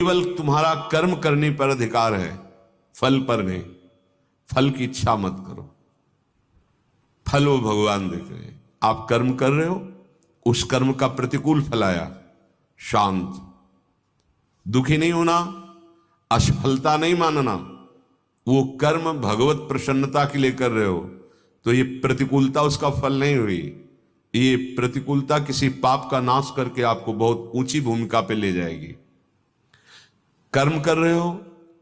केवल तुम्हारा कर्म करने पर अधिकार है, फल पर नहीं। फल की इच्छा मत करो, फल वो भगवान देख रहे हैं। आप कर्म कर रहे हो, उस कर्म का प्रतिकूल फल आया, शांत, दुखी नहीं होना, असफलता नहीं मानना। वो कर्म भगवत प्रसन्नता के लिए कर रहे हो, तो ये प्रतिकूलता उसका फल नहीं हुई। ये प्रतिकूलता किसी पाप का नाश करके आपको बहुत ऊंची भूमिका पे ले जाएगी। कर्म कर रहे हो,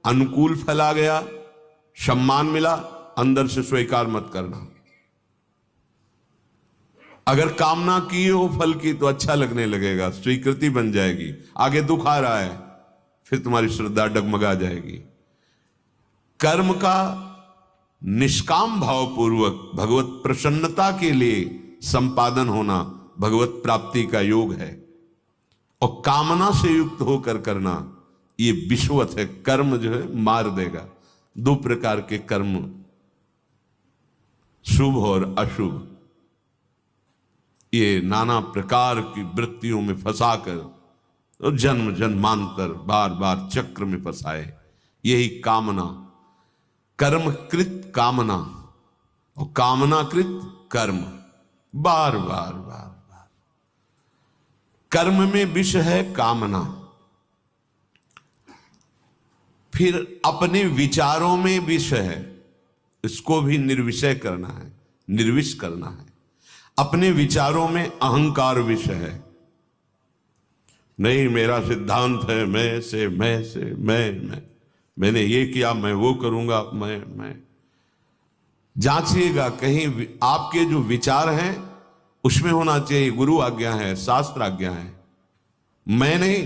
अनुकूल फल आ गया, सम्मान मिला, अंदर से स्वीकार मत करना। अगर कामना की हो फल की तो अच्छा लगने लगेगा, स्वीकृति बन जाएगी। आगे दुख आ रहा है, फिर तुम्हारी श्रद्धा डगमगा जाएगी। कर्म का निष्काम भाव पूर्वक भगवत प्रसन्नता के लिए संपादन होना भगवत प्राप्ति का योग है, और कामना से युक्त होकर करना ये विश्वत है। कर्म जो है मार देगा। दो प्रकार के कर्म, शुभ और अशुभ, ये नाना प्रकार की वृत्तियों में फंसाकर और जन्म जन्मांतर बार बार चक्र में फंसाए। यही कामना, कर्मकृत कामना और कामनाकृत कर्म, बार बार बार बार। कर्म में विष है कामना, फिर अपने विचारों में विष है, इसको भी निर्विषय करना है, निर्विष करना है। अपने विचारों में अहंकार विष है, नहीं मेरा सिद्धांत है, मैं मैंने ये किया, मैं वो करूंगा, मैं। जांचिएगा, कहीं आपके जो विचार हैं उसमें होना चाहिए गुरु आज्ञा है, शास्त्र आज्ञा है, मैं नहीं।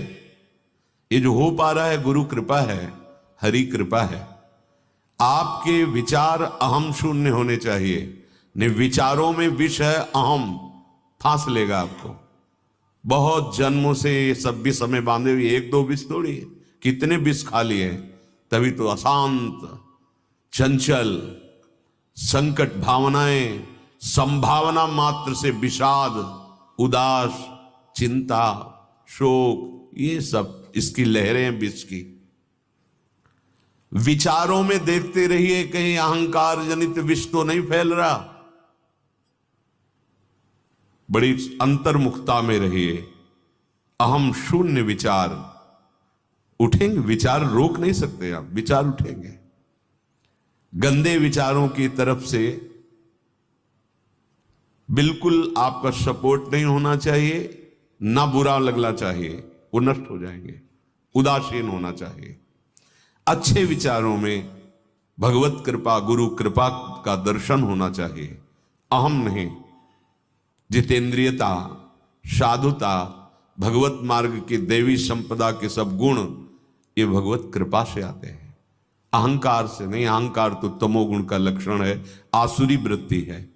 ये जो हो पा रहा है गुरु कृपा है, हरि कृपा है। आपके विचार अहम शून्य होने चाहिए। नहीं, विचारों में विष है, अहम फांस लेगा आपको। बहुत जन्मों से ये सब विष हमें बांधे हुए, एक दो विष थोड़ी है, कितने विष खा लिए। तभी तो अशांत, चंचल, संकट भावनाएं, संभावना मात्र से विषाद, उदास, चिंता, शोक, ये सब इसकी लहरें हैं विष की। विचारों में देखते रहिए कहीं अहंकार जनित विष तो नहीं फैल रहा। बड़ी अंतर्मुखता में रहिए। अहम शून्य विचार उठेंगे, विचार रोक नहीं सकते आप, विचार उठेंगे। गंदे विचारों की तरफ से बिल्कुल आपका सपोर्ट नहीं होना चाहिए, ना बुरा लगना चाहिए, वो नष्ट हो जाएंगे। उदासीन होना चाहिए। अच्छे विचारों में भगवत कृपा, गुरु कृपा का दर्शन होना चाहिए, अहम नहीं। जितेंद्रियता, साधुता, भगवत मार्ग की देवी संपदा के सब गुण ये भगवत कृपा से आते हैं, अहंकार से नहीं। अहंकार तो तमोगुण का लक्षण है, आसुरी वृत्ति है।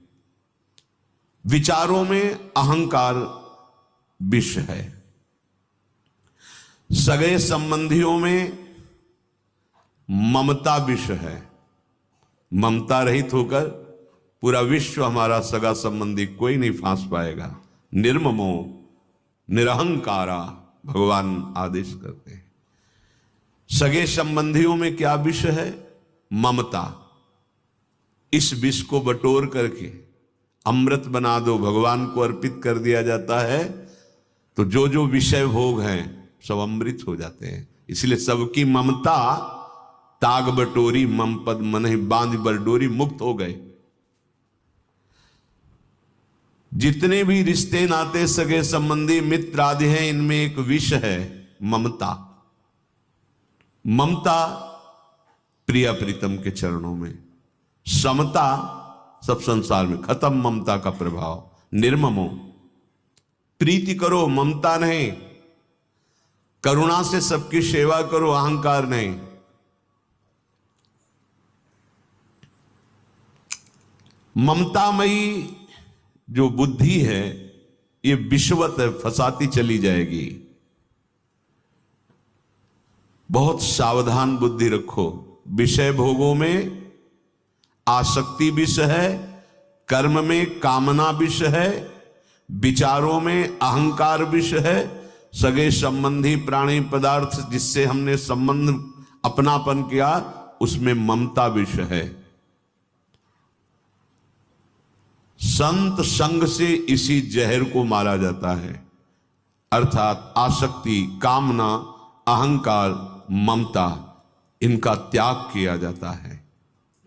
विचारों में अहंकार विष है। सगे संबंधियों में ममता विष है। ममता रहित होकर पूरा विश्व हमारा सगा संबंधी कोई नहीं फांस पाएगा। निर्ममो निरहंकारा भगवान आदेश करते हैं। सगे संबंधियों में क्या विष है? ममता। इस विष को बटोर करके अमृत बना दो, भगवान को अर्पित कर दिया जाता है, तो जो जो विषय भोग हैं सब अमृत हो जाते हैं। इसलिए सबकी ममता ताग बटोरी, मम पद मनहि बांध बरडोरी, मुक्त हो गए। जितने भी रिश्ते नाते सगे संबंधी मित्र आदि हैं, इनमें एक विष है, ममता। ममता प्रिया प्रीतम के चरणों में, समता सब संसार में खत्म, ममता का प्रभाव। निर्ममो, प्रीति करो, ममता नहीं। करुणा से सबकी सेवा करो, अहंकार नहीं। ममतामयी जो बुद्धि है ये विषवत है, फंसाती चली जाएगी। बहुत सावधान बुद्धि रखो। विषय भोगों में आसक्ति विष है, कर्म में कामना विष है, विचारों में अहंकार विष है, सगे संबंधी प्राणी पदार्थ जिससे हमने संबंध अपनापन किया उसमें ममता विष है। संत संग से इसी जहर को मारा जाता है, अर्थात आसक्ति, कामना, अहंकार, ममता, इनका त्याग किया जाता है।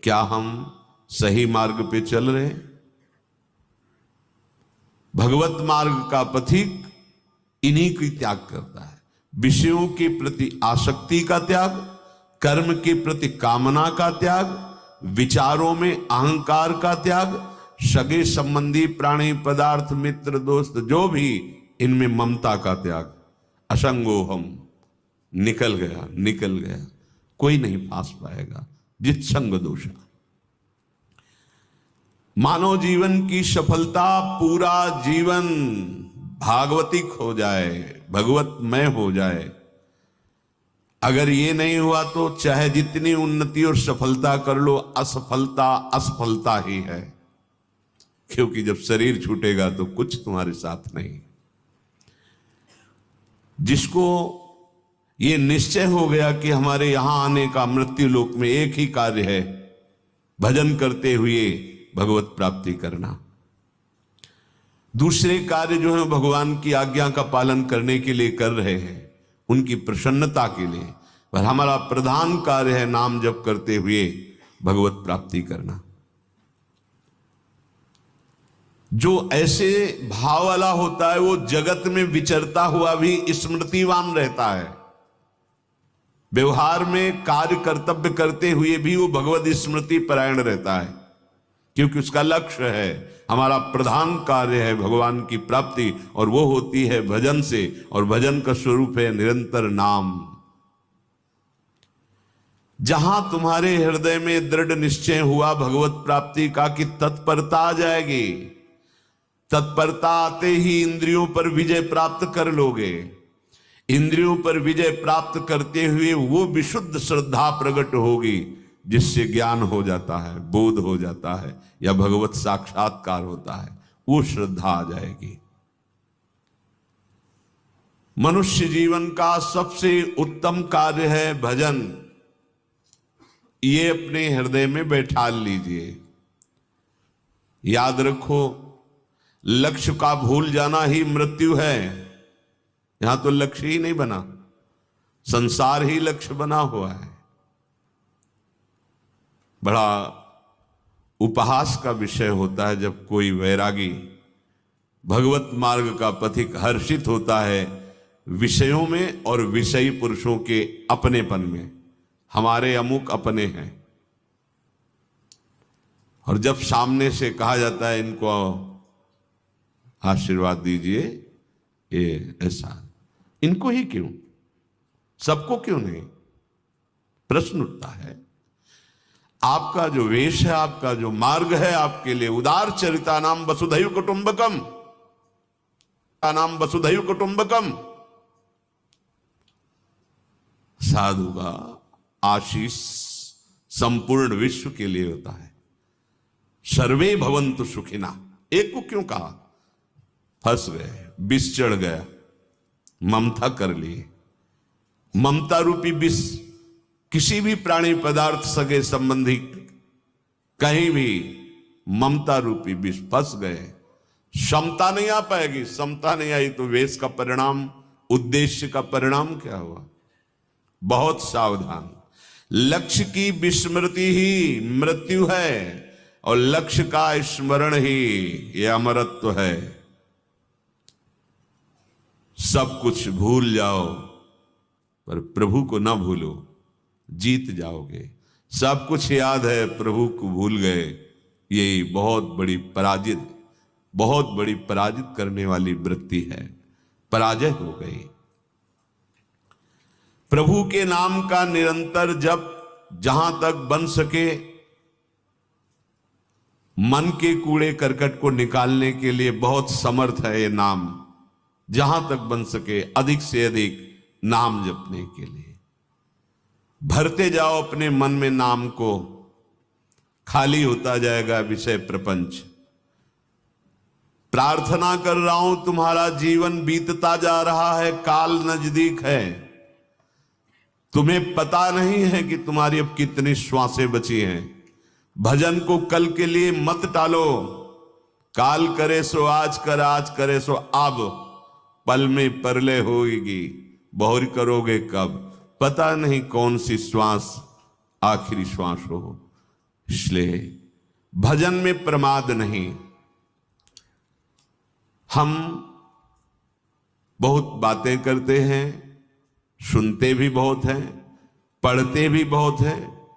क्या हम सही मार्ग पे चल रहे हैं? भगवत मार्ग का पथिक इन्हीं की त्याग करता है। विषयों के प्रति आसक्ति का त्याग, कर्म के प्रति कामना का त्याग, विचारों में अहंकार का त्याग, सगे संबंधी प्राणी पदार्थ मित्र दोस्त जो भी इनमें ममता का त्याग। असंगोहम, निकल गया निकल गया, कोई नहीं फांस पाएगा। जित संग दोषा। मानव जीवन की सफलता पूरा जीवन भागवतिक हो जाए, भगवतमय हो जाए। अगर ये नहीं हुआ तो चाहे जितनी उन्नति और सफलता कर लो, असफलता असफलता ही है। क्योंकि जब शरीर छूटेगा तो कुछ तुम्हारे साथ नहीं। जिसको ये निश्चय हो गया कि हमारे यहां आने का मृत्यु लोक में एक ही कार्य है, भजन करते हुए भगवत प्राप्ति करना। दूसरे कार्य जो है भगवान की आज्ञा का पालन करने के लिए कर रहे हैं, उनकी प्रसन्नता के लिए। पर हमारा प्रधान कार्य है नाम जप करते हुए भगवत प्राप्ति करना। जो ऐसे भाव वाला होता है वो जगत में विचरता हुआ भी स्मृतिवान रहता है। व्यवहार में कार्य कर्तव्य करते हुए भी वो भगवत स्मृति परायण रहता है, क्योंकि उसका लक्ष्य है, हमारा प्रधान कार्य है भगवान की प्राप्ति, और वो होती है भजन से, और भजन का स्वरूप है निरंतर नाम। जहां तुम्हारे हृदय में दृढ़ निश्चय हुआ भगवत प्राप्ति का कि तत्परता आ जाएगी, तत्परता आते ही इंद्रियों पर विजय प्राप्त कर लोगे। इंद्रियों पर विजय प्राप्त करते हुए वो विशुद्ध श्रद्धा प्रकट होगी जिससे ज्ञान हो जाता है, बोध हो जाता है, या भगवत साक्षात्कार होता है। वो श्रद्धा आ जाएगी। मनुष्य जीवन का सबसे उत्तम कार्य है भजन। ये अपने हृदय में बैठा लीजिए। याद रखो, लक्ष्य का भूल जाना ही मृत्यु है। यहां तो लक्ष्य ही नहीं बना, संसार ही लक्ष्य बना हुआ है। बड़ा उपहास का विषय होता है जब कोई वैरागी भगवत मार्ग का पथिक हर्षित होता है विषयों में और विषयी पुरुषों के अपनेपन में। हमारे अमुक अपने हैं, और जब सामने से कहा जाता है इनको आशीर्वाद दीजिए, ये ऐसा, इनको ही क्यों, सबको क्यों नहीं, प्रश्न उठता है। आपका जो वेश है, आपका जो मार्ग है, आपके लिए उदार चरिता नाम वसुधैव कुटुंबकम, नाम वसुधैव कुटुंबकम। साधु का आशीष संपूर्ण विश्व के लिए होता है। सर्वे भवन्तु सुखिना, एक को क्यों कहा? फंस गए, विष चढ़ गया, ममता कर लिए। ममता रूपी विष किसी भी प्राणी पदार्थ, सगे संबंधी, कहीं भी ममता रूपी विष फंस गए, क्षमता नहीं आ पाएगी। क्षमता नहीं आई तो वेश का परिणाम, उद्देश्य का परिणाम क्या हुआ? बहुत सावधान। लक्ष्य की विस्मृति ही मृत्यु है, और लक्ष्य का स्मरण ही यह अमरत्व है। सब कुछ भूल जाओ पर प्रभु को ना भूलो, जीत जाओगे। सब कुछ याद है, प्रभु को भूल गए, यही बहुत बड़ी पराजित करने वाली वृत्ति है। पराजय हो गई। प्रभु के नाम का निरंतर जप जहां तक बन सके, मन के कूड़े करकट को निकालने के लिए बहुत समर्थ है ये नाम। जहां तक बन सके अधिक से अधिक नाम जपने के लिए भरते जाओ अपने मन में नाम को, खाली होता जाएगा विषय प्रपंच। प्रार्थना कर रहा हूं, तुम्हारा जीवन बीतता जा रहा है, काल नजदीक है, तुम्हें पता नहीं है कि तुम्हारी अब कितनी श्वासें बची हैं। भजन को कल के लिए मत टालो। काल करे सो आज कर, आज करे सो अब, पल में परले होगी, बहुर करोगे कब, पता नहीं कौन सी श्वास आखिरी श्वास हो। इसलिए भजन में प्रमाद नहीं। हम बहुत बातें करते हैं, सुनते भी बहुत हैं, पढ़ते भी बहुत हैं,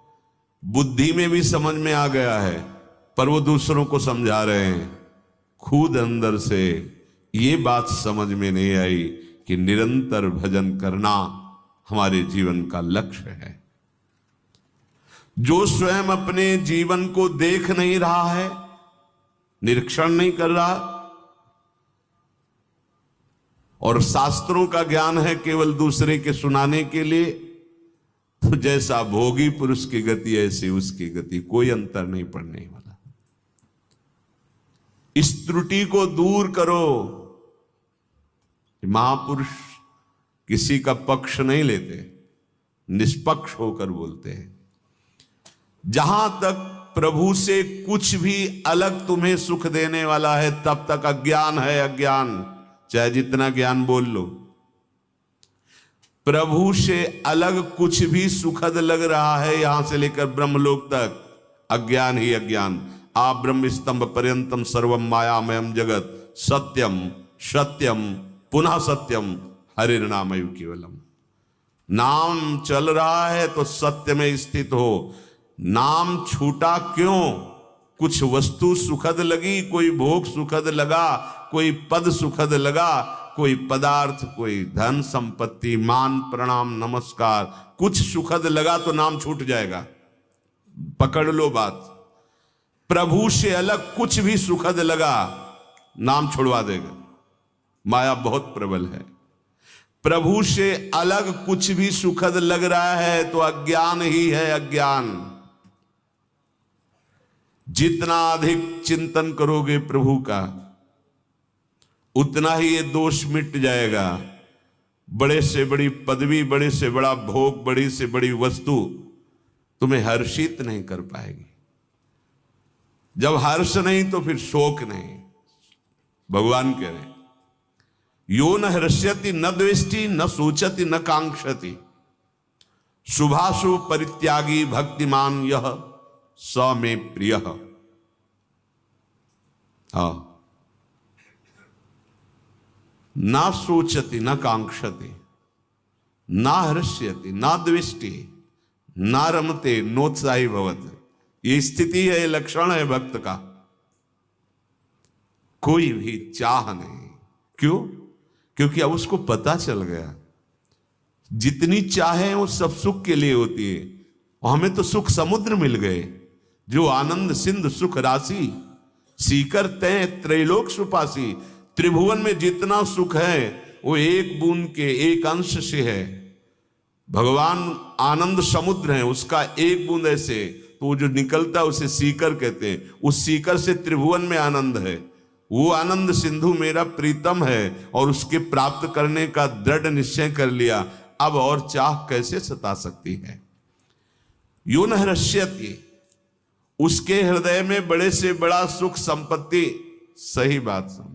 बुद्धि में भी समझ में आ गया है, पर वो दूसरों को समझा रहे हैं। खुद अंदर से ये बात समझ में नहीं आई कि निरंतर भजन करना हमारे जीवन का लक्ष्य है। जो स्वयं अपने जीवन को देख नहीं रहा है, निरीक्षण नहीं कर रहा, और शास्त्रों का ज्ञान है केवल दूसरे के सुनाने के लिए, तो जैसा भोगी पुरुष की गति ऐसी उसकी गति, कोई अंतर नहीं पड़ने वाला। इस त्रुटि को दूर करो। महापुरुष किसी का पक्ष नहीं लेते, निष्पक्ष होकर बोलते हैं। जहां तक प्रभु से कुछ भी अलग तुम्हें सुख देने वाला है, तब तक अज्ञान है अज्ञान, चाहे जितना ज्ञान बोल लो। प्रभु से अलग कुछ भी सुखद लग रहा है यहां से लेकर ब्रह्मलोक तक, अज्ञान ही अज्ञान। आ ब्रह्म स्तंभ पर्यंतम सर्वम मायामयम जगत, सत्यम सत्यम पुनः सत्यम, हरिर्नामयु केवलम। नाम चल रहा है तो सत्य में स्थित हो। नाम छूटा क्यों? कुछ वस्तु सुखद लगी, कोई भोग सुखद लगा, कोई पद सुखद लगा, कोई पदार्थ, कोई धन संपत्ति, मान प्रणाम नमस्कार, कुछ सुखद लगा तो नाम छूट जाएगा। पकड़ लो बात। प्रभु से अलग कुछ भी सुखद लगा, नाम छुड़वा देगा। माया बहुत प्रबल है। प्रभु से अलग कुछ भी सुखद लग रहा है तो अज्ञान ही है अज्ञान। जितना अधिक चिंतन करोगे प्रभु का, उतना ही ये दोष मिट जाएगा। बड़े से बड़ी पदवी, बड़े से बड़ा भोग, बड़ी से बड़ी वस्तु तुम्हें हर्षित नहीं कर पाएगी। जब हर्ष नहीं तो फिर शोक नहीं। भगवान कह रहे, यो न हृष्यति न द्वेष्टि न सोचति न कांक्षति, शुभाशुभ परित्यागी भक्तिमान यह स मे प्रिय। ना सोचति न कांक्षति, ना हृष्यति ना द्वेष्टि, ना रमते नोत्साही भवति। ये स्थिति है, ये लक्षण है भक्त का। कोई भी चाह नहीं। क्यों? क्योंकि अब उसको पता चल गया जितनी चाहे वो सब सुख के लिए होती है। और हमें तो सुख समुद्र मिल गए, जो आनंद सिंधु सुख राशि, सीकर तय त्रैलोक सुपासी। त्रिभुवन में जितना सुख है वो एक बूंद के एक अंश से है। भगवान आनंद समुद्र है, उसका एक बूंद ऐसे, तो जो निकलता है उसे सीकर कहते हैं। उस सीकर से त्रिभुवन में आनंद है। वो आनंद सिंधु मेरा प्रीतम है और उसके प्राप्त करने का दृढ़ निश्चय कर लिया। अब और चाह कैसे सता सकती है? यो न हृष्यति, उसके हृदय में बड़े से बड़ा सुख संपत्ति। सही बात समझ।